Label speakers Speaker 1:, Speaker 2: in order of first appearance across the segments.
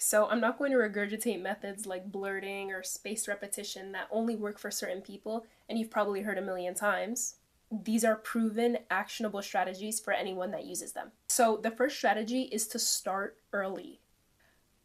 Speaker 1: So I'm not going to regurgitate methods like blurting or spaced repetition that only work for certain people and you've probably heard a million times. These are proven, actionable strategies for anyone that uses them. So the first strategy is to start early.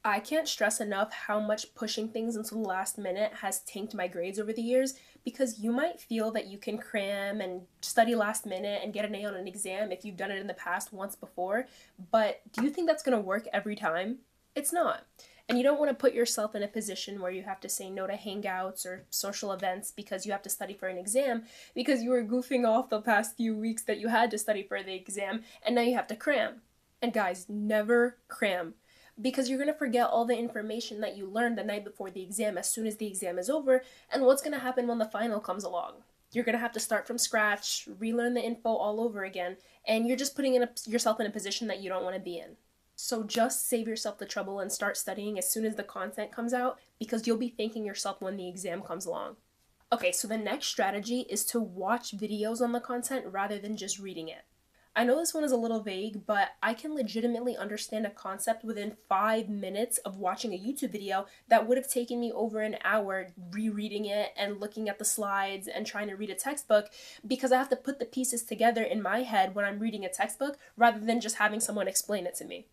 Speaker 1: I can't stress enough how much pushing things until the last minute has tanked my grades over the years, because you might feel that you can cram and study last minute and get an A on an exam if you've done it in the past once before, but do you think that's going to work every time? It's not. And you don't want to put yourself in a position where you have to say no to hangouts or social events because you have to study for an exam because you were goofing off the past few weeks that you had to study for the exam and now you have to cram. And guys, never cram, because you're going to forget all the information that you learned the night before the exam as soon as the exam is over, and what's going to happen when the final comes along? You're going to have to start from scratch, relearn the info all over again, and you're just putting yourself in a position that you don't want to be in. So just save yourself the trouble and start studying as soon as the content comes out, because you'll be thanking yourself when the exam comes along. Okay, so the next strategy is to watch videos on the content rather than just reading it. I know this one is a little vague, but I can legitimately understand a concept within 5 minutes of watching a YouTube video that would have taken me over an hour rereading it and looking at the slides and trying to read a textbook, because I have to put the pieces together in my head when I'm reading a textbook rather than just having someone explain it to me.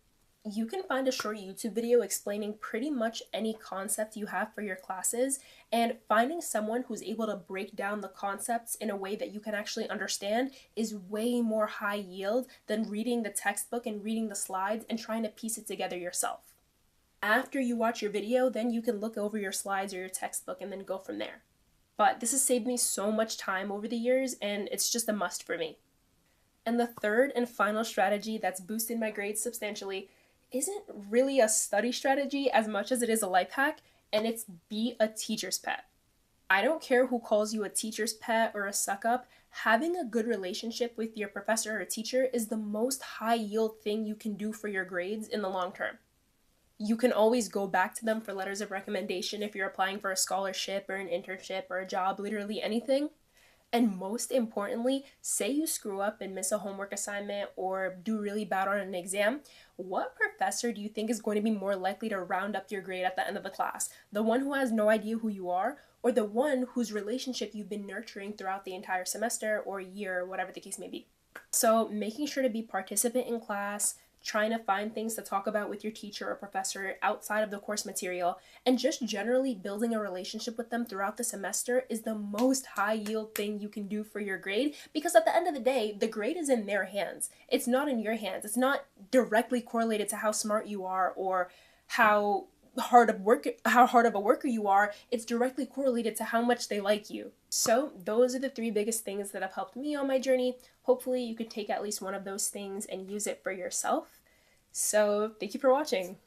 Speaker 1: You can find a short YouTube video explaining pretty much any concept you have for your classes, and finding someone who's able to break down the concepts in a way that you can actually understand is way more high yield than reading the textbook and reading the slides and trying to piece it together yourself. After you watch your video, then you can look over your slides or your textbook and then go from there. But this has saved me so much time over the years, and it's just a must for me. And the third and final strategy that's boosted my grades substantially isn't really a study strategy as much as it is a life hack, and it's be a teacher's pet. I don't care who calls you a teacher's pet or a suck up, having a good relationship with your professor or teacher is the most high yield thing you can do for your grades in the long term. You can always go back to them for letters of recommendation if you're applying for a scholarship or an internship or a job, literally anything. And most importantly, say you screw up and miss a homework assignment or do really bad on an exam, what professor do you think is going to be more likely to round up your grade at the end of the class? The one who has no idea who you are, or the one whose relationship you've been nurturing throughout the entire semester or year, or whatever the case may be? So making sure to be participant in class, trying to find things to talk about with your teacher or professor outside of the course material, and just generally building a relationship with them throughout the semester is the most high yield thing you can do for your grade, because at the end of the day, the grade is in their hands. It's not in your hands. It's not directly correlated to how smart you are or how hard of a worker you are. It's directly correlated to how much they like you. So those are the three biggest things that have helped me on my journey. Hopefully you could take at least one of those things and use it for yourself. So thank you for watching.